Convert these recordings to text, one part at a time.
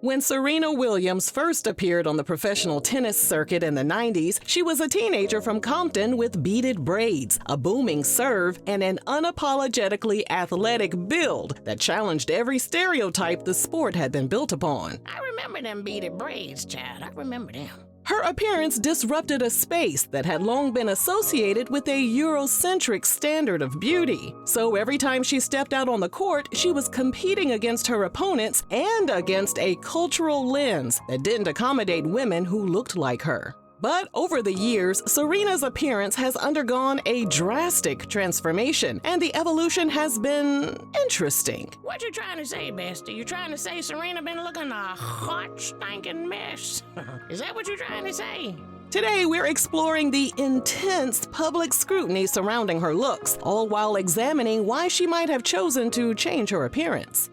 When Serena Williams first appeared on the professional tennis circuit in the 90s, she was a teenager from Compton with beaded braids, a booming serve, and an unapologetically athletic build that challenged every stereotype the sport had been built upon. I remember them beaded braids, child. I remember them. Her appearance disrupted a space that had long been associated with a Eurocentric standard of beauty. So every time she stepped out on the court, she was competing against her opponents and against a cultural lens that didn't accommodate women who looked like her. But over the years, Serena's appearance has undergone a drastic transformation, and the evolution has been interesting. What you trying to say, Bestie? You trying to say Serena been looking a hot, stinking mess? Is that what you're trying to say? Today, we're exploring the intense public scrutiny surrounding her looks, all while examining why she might have chosen to change her appearance.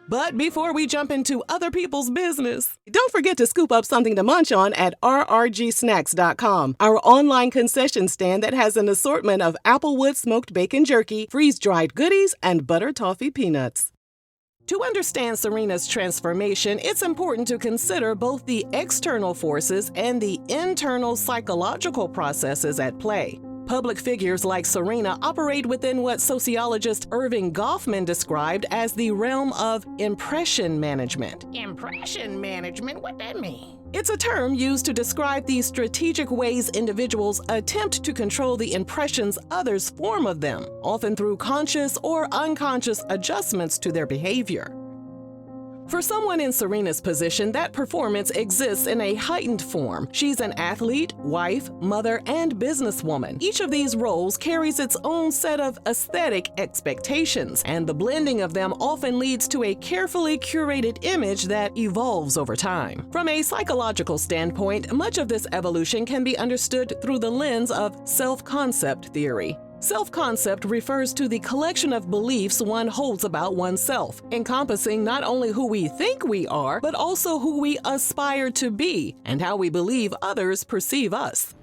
But before we jump into other people's business, don't forget to scoop up something to munch on at rrgsnacks.com, our online concession stand that has an assortment of Applewood smoked bacon jerky, freeze-dried goodies, and butter toffee peanuts. To understand Serena's transformation, it's important to consider both the external forces and the internal psychological processes at play. Public figures like Serena operate within what sociologist Irving Goffman described as the realm of impression management. Impression management? What that mean? It's a term used to describe the strategic ways individuals attempt to control the impressions others form of them, often through conscious or unconscious adjustments to their behavior. For someone in Serena's position, that performance exists in a heightened form. She's an athlete, wife, mother, and businesswoman. Each of these roles carries its own set of aesthetic expectations, and the blending of them often leads to a carefully curated image that evolves over time. From a psychological standpoint, much of this evolution can be understood through the lens of self-concept theory. Self-concept refers to the collection of beliefs one holds about oneself, encompassing not only who we think we are, but also who we aspire to be and how we believe others perceive us.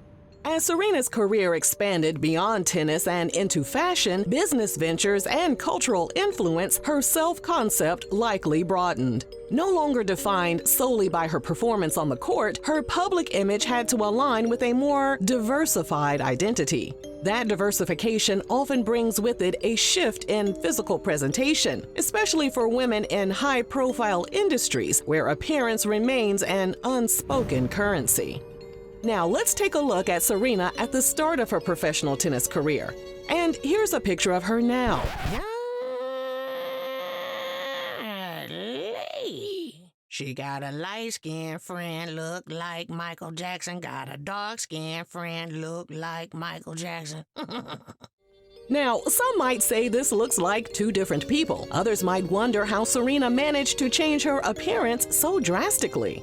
As Serena's career expanded beyond tennis and into fashion, business ventures, and cultural influence, her self-concept likely broadened. No longer defined solely by her performance on the court, her public image had to align with a more diversified identity. That diversification often brings with it a shift in physical presentation, especially for women in high-profile industries where appearance remains an unspoken currency. Now, let's take a look at Serena at the start of her professional tennis career. And here's a picture of her now. She got a light-skinned friend, look like Michael Jackson. Got a dark-skinned friend, look like Michael Jackson. Now, some might say this looks like two different people. Others might wonder how Serena managed to change her appearance so drastically.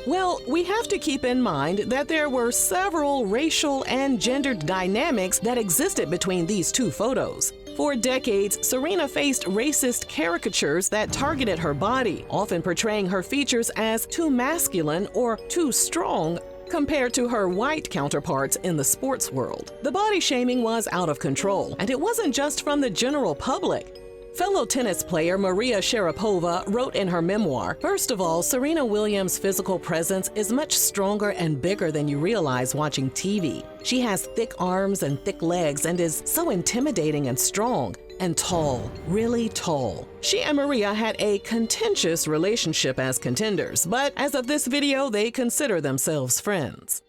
Well, we have to keep in mind that there were several racial and gendered dynamics that existed between these two photos. For decades, Serena faced racist caricatures that targeted her body, often portraying her features as too masculine or too strong compared to her white counterparts in the sports world. The body shaming was out of control, and it wasn't just from the general public. Fellow tennis player Maria Sharapova wrote in her memoir, "First of all, Serena Williams' physical presence is much stronger and bigger than you realize watching TV. She has thick arms and thick legs and is so intimidating and strong and tall, really tall." She and Maria had a contentious relationship as contenders, but as of this video, they consider themselves friends.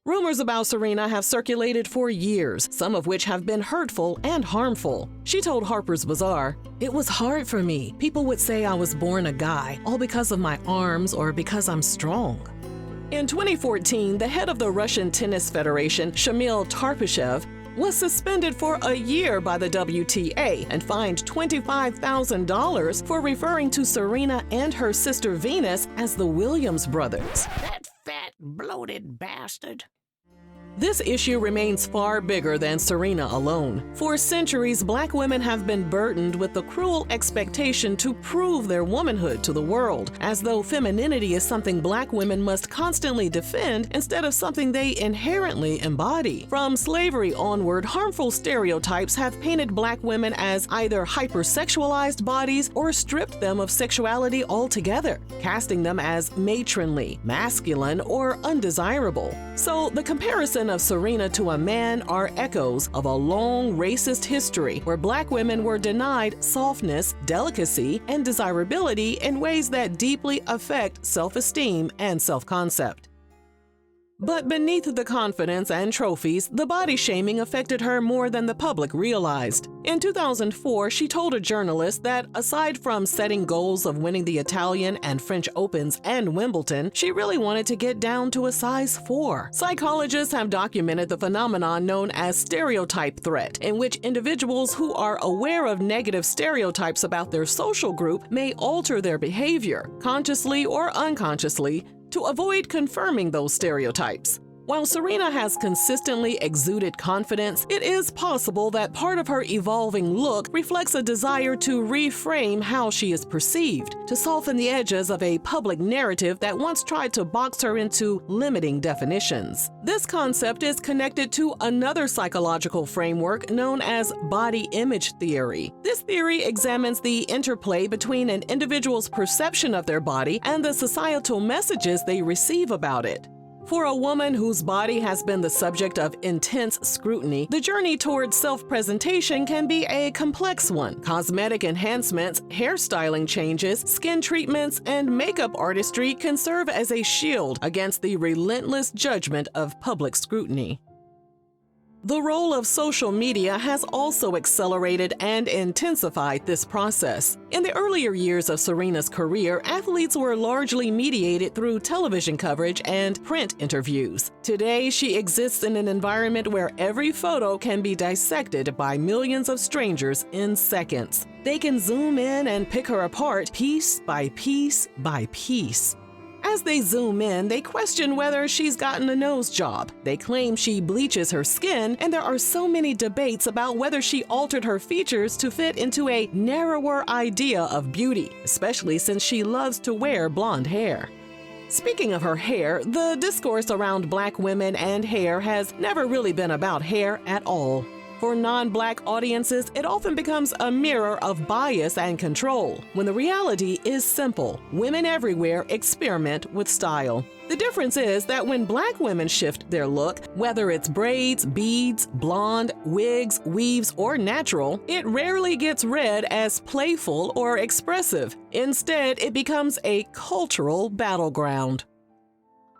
Rumors about Serena have circulated for years, some of which have been hurtful and harmful. She told Harper's Bazaar, "It was hard for me. People would say I was born a guy, all because of my arms or because I'm strong." In 2014, the head of the Russian Tennis Federation, Shamil Tarpyshev, was suspended for a year by the WTA and fined $25,000 for referring to Serena and her sister Venus as the Williams brothers. That fat, bloated bastard. This issue remains far bigger than Serena alone. For centuries, Black women have been burdened with the cruel expectation to prove their womanhood to the world, as though femininity is something Black women must constantly defend instead of something they inherently embody. From slavery onward, harmful stereotypes have painted Black women as either hypersexualized bodies or stripped them of sexuality altogether, casting them as matronly, masculine, or undesirable. So the comparison of Serena to a man are echoes of a long racist history where Black women were denied softness, delicacy, and desirability in ways that deeply affect self-esteem and self-concept. But beneath the confidence and trophies, the body shaming affected her more than the public realized. In 2004, she told a journalist that aside from setting goals of winning the Italian and French Opens and Wimbledon, she really wanted to get down to a size 4. Psychologists have documented the phenomenon known as stereotype threat, in which individuals who are aware of negative stereotypes about their social group may alter their behavior, consciously or unconsciously, to avoid confirming those stereotypes. While Serena has consistently exuded confidence, it is possible that part of her evolving look reflects a desire to reframe how she is perceived, to soften the edges of a public narrative that once tried to box her into limiting definitions. This concept is connected to another psychological framework known as body image theory. This theory examines the interplay between an individual's perception of their body and the societal messages they receive about it. For a woman whose body has been the subject of intense scrutiny, the journey towards self-presentation can be a complex one. Cosmetic enhancements, hairstyling changes, skin treatments, and makeup artistry can serve as a shield against the relentless judgment of public scrutiny. The role of social media has also accelerated and intensified this process. In the earlier years of Serena's career, athletes were largely mediated through television coverage and print interviews. Today, she exists in an environment where every photo can be dissected by millions of strangers in seconds. They can zoom in and pick her apart piece by piece by piece. As they zoom in, they question whether she's gotten a nose job. They claim she bleaches her skin, and there are so many debates about whether she altered her features to fit into a narrower idea of beauty, especially since she loves to wear blonde hair. Speaking of her hair, the discourse around Black women and hair has never really been about hair at all. For non-Black audiences, it often becomes a mirror of bias and control, when the reality is simple. Women everywhere experiment with style. The difference is that when Black women shift their look, whether it's braids, beads, blonde, wigs, weaves, or natural, it rarely gets read as playful or expressive. Instead, it becomes a cultural battleground.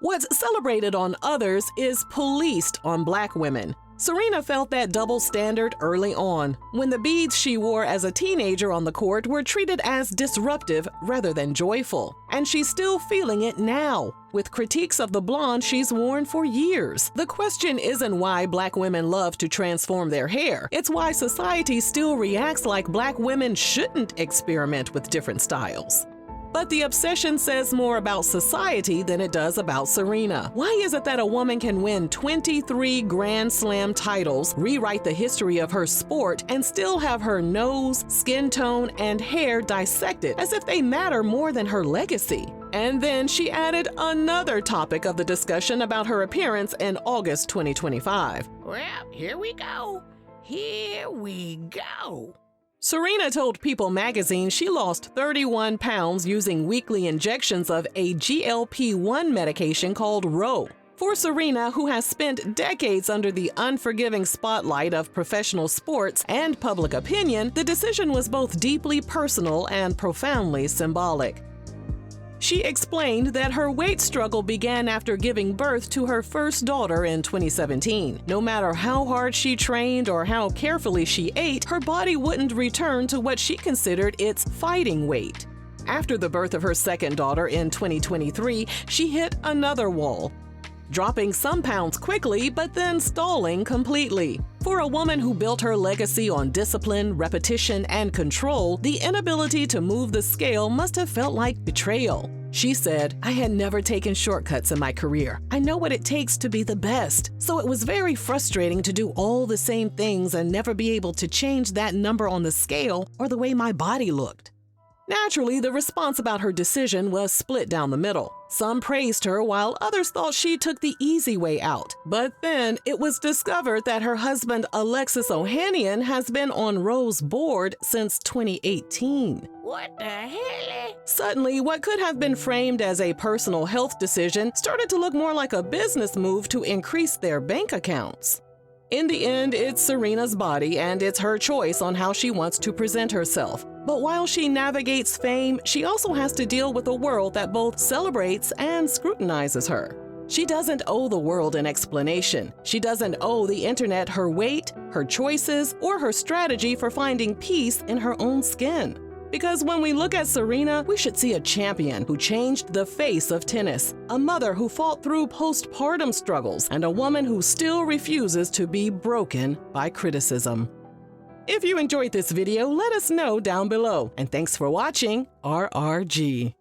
What's celebrated on others is policed on Black women. Serena felt that double standard early on, when the beads she wore as a teenager on the court were treated as disruptive rather than joyful. And she's still feeling it now, with critiques of the blonde she's worn for years. The question isn't why Black women love to transform their hair. It's why society still reacts like Black women shouldn't experiment with different styles. But the obsession says more about society than it does about Serena. Why is it that a woman can win 23 Grand Slam titles, rewrite the history of her sport, and still have her nose, skin tone, and hair dissected as if they matter more than her legacy? And then she added another topic of the discussion about her appearance in August 2025. Well, here we go. Here we go. Serena told People magazine she lost 31 pounds using weekly injections of a GLP-1 medication called Ro. For Serena, who has spent decades under the unforgiving spotlight of professional sports and public opinion, the decision was both deeply personal and profoundly symbolic. She explained that her weight struggle began after giving birth to her first daughter in 2017. No matter how hard she trained or how carefully she ate, her body wouldn't return to what she considered its fighting weight. After the birth of her second daughter in 2023, she hit another wall, dropping some pounds quickly but then stalling completely. For a woman who built her legacy on discipline, repetition, and control, the inability to move the scale must have felt like betrayal. She said, "I had never taken shortcuts in my career. I know what it takes to be the best. So it was very frustrating to do all the same things and never be able to change that number on the scale or the way my body looked." Naturally, the response about her decision was split down the middle. Some praised her while others thought she took the easy way out. But then it was discovered that her husband, Alexis Ohanian, has been on Roe's board since 2018. What the hell? Suddenly, what could have been framed as a personal health decision started to look more like a business move to increase their bank accounts. In the end, it's Serena's body and it's her choice on how she wants to present herself. But while she navigates fame, she also has to deal with a world that both celebrates and scrutinizes her. She doesn't owe the world an explanation. She doesn't owe the internet her weight, her choices, or her strategy for finding peace in her own skin. Because when we look at Serena, we should see a champion who changed the face of tennis, a mother who fought through postpartum struggles, and a woman who still refuses to be broken by criticism. If you enjoyed this video, let us know down below. And thanks for watching RRG.